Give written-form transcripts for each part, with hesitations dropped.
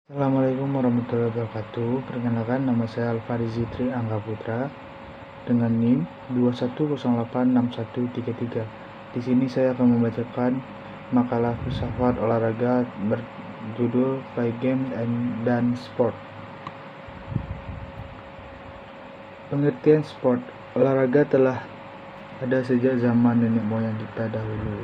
Assalamualaikum warahmatullahi wabarakatuh. Perkenalkan, nama saya Alfari Zitri Angga Putra dengan NIM 21086133. Di sini saya akan membacakan makalah filsafat olahraga berjudul Play Game dan Sport. Pengertian sport. Olahraga telah ada sejak zaman nenek moyang kita dahulu.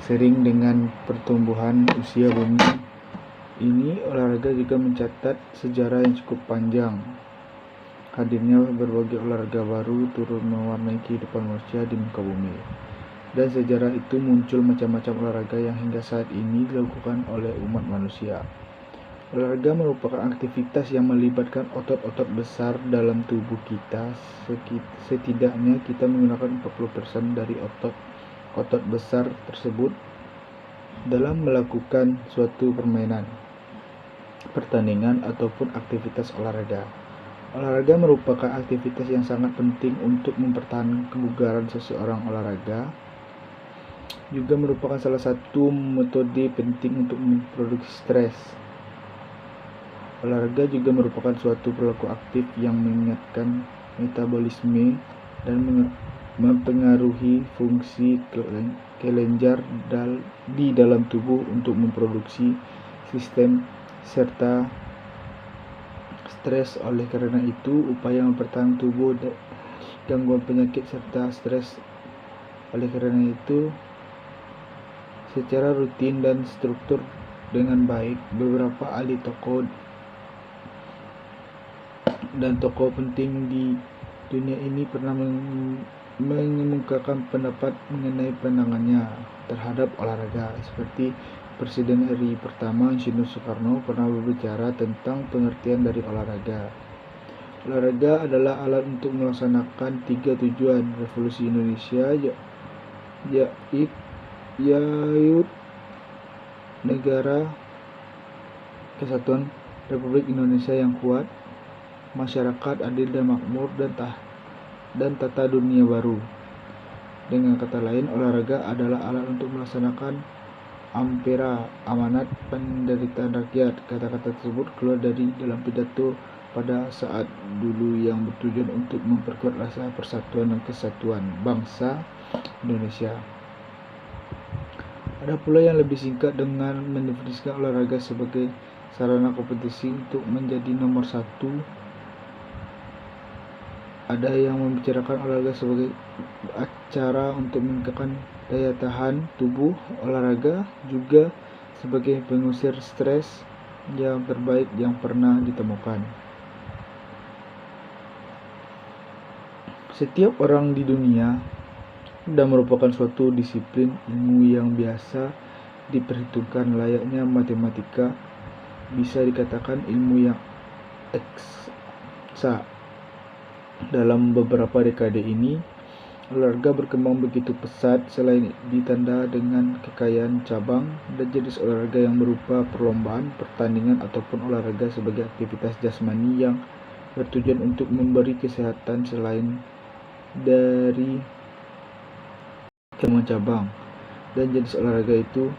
Sering dengan pertumbuhan usia bumi ini, olahraga juga mencatat sejarah yang cukup panjang. Hadirnya berbagai olahraga baru turut mewarnai kehidupan manusia di muka bumi. Dan sejarah itu muncul macam-macam olahraga yang hingga saat ini dilakukan oleh umat manusia. Olahraga merupakan aktivitas yang melibatkan otot-otot besar dalam tubuh kita. Setidaknya kita menggunakan 40% dari otot besar tersebut dalam melakukan suatu permainan, pertandingan, ataupun aktivitas olahraga. Olahraga merupakan aktivitas yang sangat penting untuk mempertahankan kebugaran seseorang. Olahraga juga merupakan salah satu metode penting untuk memproduksi stres. Olahraga juga merupakan suatu perilaku aktif yang meningkatkan metabolisme dan mempengaruhi fungsi kelenjar di dalam tubuh untuk memproduksi sistem serta stres. Oleh karena itu, upaya mempertahankan tubuh dari gangguan penyakit serta stres. Oleh karena itu, secara rutin dan struktur dengan baik, beberapa ahli dan tokoh penting di dunia ini pernah mengemukakan pendapat mengenai pandangannya terhadap olahraga. Seperti Presiden RI pertama Insinyur Soekarno pernah berbicara tentang pengertian dari olahraga. Olahraga adalah alat untuk melaksanakan 3 tujuan revolusi Indonesia, yaitu negara kesatuan Republik Indonesia yang kuat, masyarakat adil dan makmur, dan tata dunia baru. Dengan kata lain, olahraga adalah alat untuk melaksanakan amanat penderitaan rakyat. Kata-kata tersebut keluar dari dalam pidato pada saat dulu yang bertujuan untuk memperkuat rasa persatuan dan kesatuan bangsa Indonesia. Ada pula yang lebih singkat dengan mendefinisikan olahraga sebagai sarana kompetisi untuk menjadi nomor satu. Ada yang membicarakan olahraga sebagai acara untuk meningkatkan daya tahan tubuh. Olahraga juga sebagai pengusir stres yang terbaik yang pernah ditemukan. Setiap orang di dunia dan merupakan suatu disiplin ilmu yang biasa diperhitungkan layaknya matematika. Bisa dikatakan ilmu yang eksa. Dalam beberapa dekade ini, olahraga berkembang begitu pesat. Selain ditanda dengan kekayaan cabang dan jenis olahraga yang berupa perlombaan, pertandingan, ataupun olahraga sebagai aktivitas jasmani yang bertujuan untuk memberi kesehatan, selain dari kemampuan cabang dan jenis olahraga itu,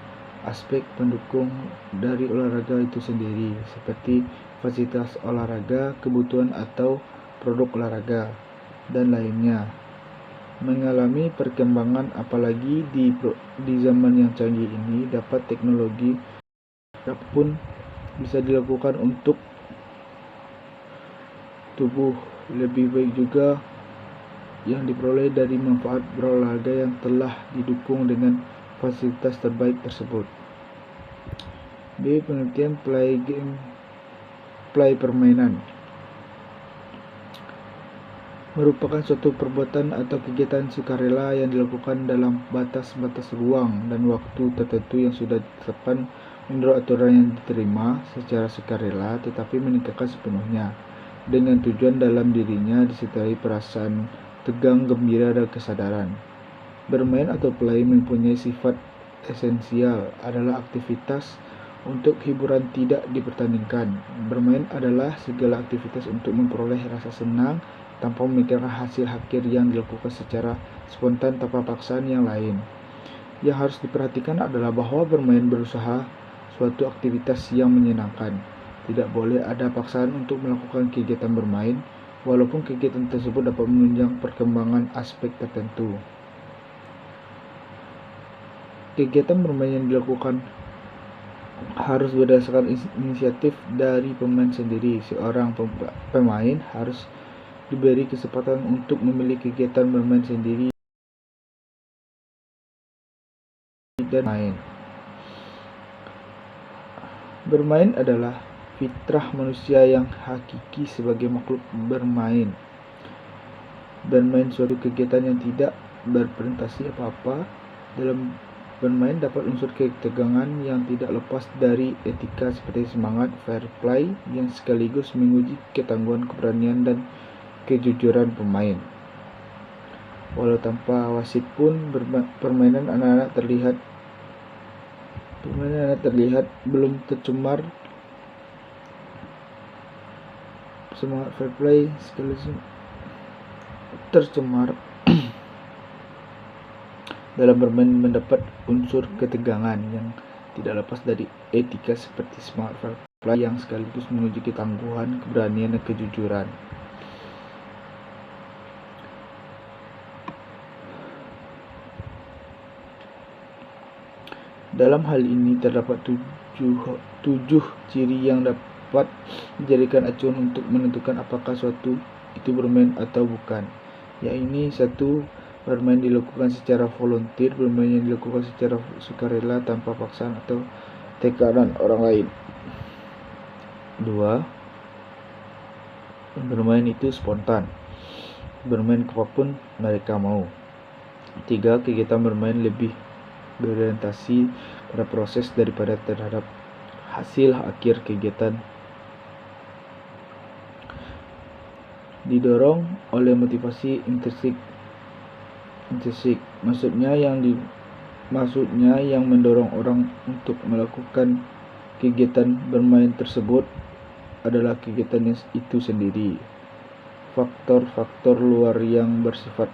aspek pendukung dari olahraga itu sendiri, seperti fasilitas olahraga, kebutuhan atau produk olahraga, dan lainnya, mengalami perkembangan. Apalagi di zaman yang canggih ini, dapat teknologi apapun bisa dilakukan untuk tubuh. Lebih baik juga yang diperoleh dari manfaat berolahraga yang telah didukung dengan fasilitas terbaik tersebut. B. Pengertian play game. Play permainan merupakan suatu perbuatan atau kegiatan sukarela yang dilakukan dalam batas-batas ruang dan waktu tertentu yang sudah ditetapkan menurut aturan yang diterima secara sukarela, tetapi meningkatkan sepenuhnya dengan tujuan dalam dirinya disertai perasaan tegang, gembira, dan kesadaran. Bermain atau play mempunyai sifat esensial, adalah aktivitas untuk hiburan, tidak dipertandingkan. Bermain adalah segala aktivitas untuk memperoleh rasa senang tanpa memikirkan hasil akhir yang dilakukan secara spontan tanpa paksaan yang lain. Yang harus diperhatikan adalah bahwa bermain berusaha suatu aktivitas yang menyenangkan. Tidak boleh ada paksaan untuk melakukan kegiatan bermain, walaupun kegiatan tersebut dapat menunjang perkembangan aspek tertentu. Kegiatan bermain yang dilakukan harus berdasarkan inisiatif dari pemain sendiri. Seorang pemain harus diberi kesempatan untuk memilih kegiatan bermain sendiri dan main. Bermain adalah fitrah manusia yang hakiki sebagai makhluk bermain. Bermain suatu kegiatan yang tidak berprestasi apa-apa. Dalam bermain dapat unsur ketegangan yang tidak lepas dari etika seperti semangat fair play yang sekaligus menguji ketangguhan, keberanian, dan kejujuran pemain. Walau tanpa wasit pun permainan anak-anak terlihat belum tercemar semangat fair play sekaligus tercemar. Dalam bermain mendapat unsur ketegangan yang tidak lepas dari etika seperti semangat fair play yang sekaligus menguji ketangguhan, keberanian, dan kejujuran. Dalam hal ini terdapat tujuh ciri yang dapat dijadikan acuan untuk menentukan apakah suatu itu bermain atau bukan. Yaitu 1. Bermain dilakukan secara volunteer, bermain yang dilakukan secara sukarela tanpa paksaan atau tekanan orang lain. 2. Bermain itu spontan, bermain apapun mereka mau. 3. Kegiatan bermain lebih berorientasi pada proses daripada terhadap hasil akhir kegiatan. Didorong oleh motivasi intrinsik, maksudnya yang mendorong orang untuk melakukan kegiatan bermain tersebut adalah kegiatan itu sendiri. Faktor-faktor luar yang bersifat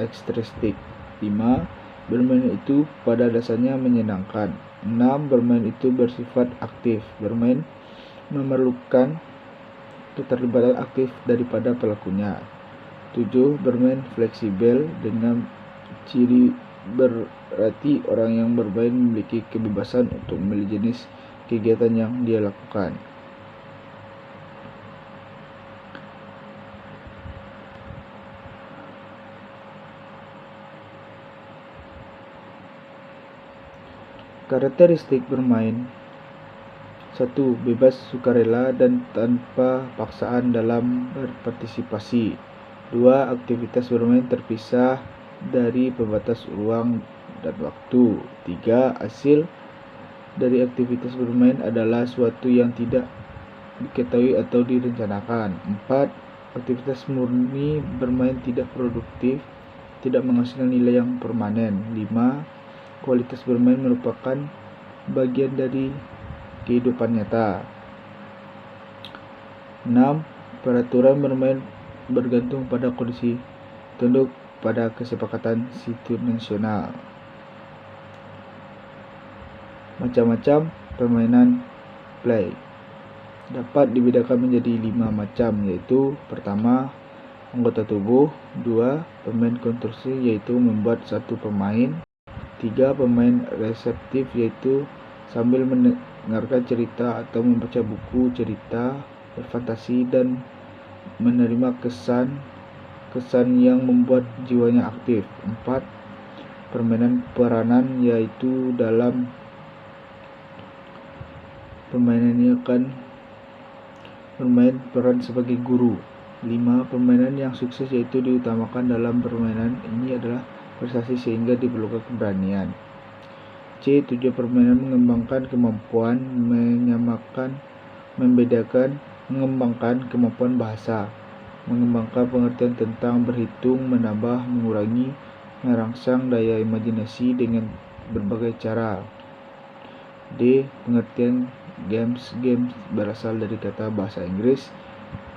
ekstrinsik. 5. Bermain itu pada dasarnya menyenangkan. 6. Bermain itu bersifat aktif. Bermain memerlukan keterlibatan aktif daripada pelakunya. 7. Bermain fleksibel. Dengan ciri berarti orang yang bermain memiliki kebebasan untuk memilih jenis kegiatan yang dia lakukan. Karakteristik bermain. 1. Bebas, sukarela, dan tanpa paksaan dalam berpartisipasi. 2. Aktivitas bermain terpisah dari pembatas ruang dan waktu. 3. Hasil dari aktivitas bermain adalah suatu yang tidak diketahui atau direncanakan. 4. Aktivitas murni bermain tidak produktif, tidak menghasilkan nilai yang permanen. 5. Kualitas bermain merupakan bagian dari kehidupan nyata. 6. Peraturan bermain bergantung pada kondisi, tunduk pada kesepakatan situasional. Macam-macam permainan play dapat dibedakan menjadi 5 macam, yaitu: pertama, anggota tubuh. 2. Pemain konstruksi, yaitu membuat satu pemain. 3. Pemain reseptif, yaitu sambil mendengarkan cerita atau membaca buku cerita, berfantasi dan menerima kesan yang membuat jiwanya aktif. 4. Permainan peranan, yaitu dalam permainan ini akan bermain peran sebagai guru. 5. Permainan yang sukses, yaitu diutamakan dalam permainan ini adalah prestasi sehingga diperlukan keberanian. C. Tujuan permainan mengembangkan kemampuan menyamakan, membedakan, mengembangkan kemampuan bahasa, mengembangkan pengertian tentang berhitung, menambah, mengurangi, merangsang daya imajinasi dengan berbagai cara. D. Pengertian games berasal dari kata bahasa Inggris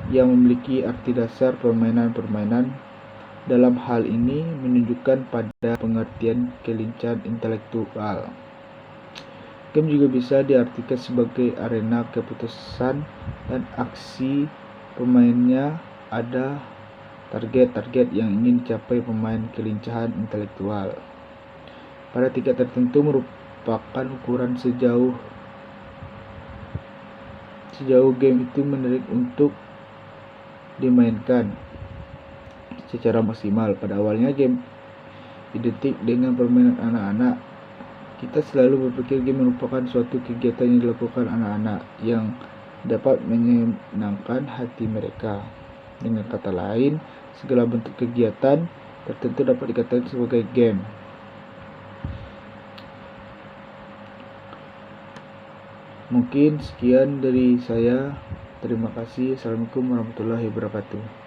yang memiliki arti dasar permainan. Dalam hal ini menunjukkan pada pengertian kelincahan intelektual. Game juga bisa diartikan sebagai arena keputusan dan aksi. Pemainnya ada target-target yang ingin dicapai pemain. Kelincahan intelektual pada tingkat tertentu merupakan ukuran sejauh game itu menarik untuk dimainkan secara maksimal. Pada awalnya game identik dengan permainan anak-anak. Kita selalu berpikir game merupakan suatu kegiatan yang dilakukan anak-anak yang dapat menyenangkan hati mereka. Dengan kata lain, segala bentuk kegiatan tertentu dapat dikatakan sebagai game. Mungkin sekian dari saya. Terima kasih. Assalamualaikum warahmatullahi wabarakatuh.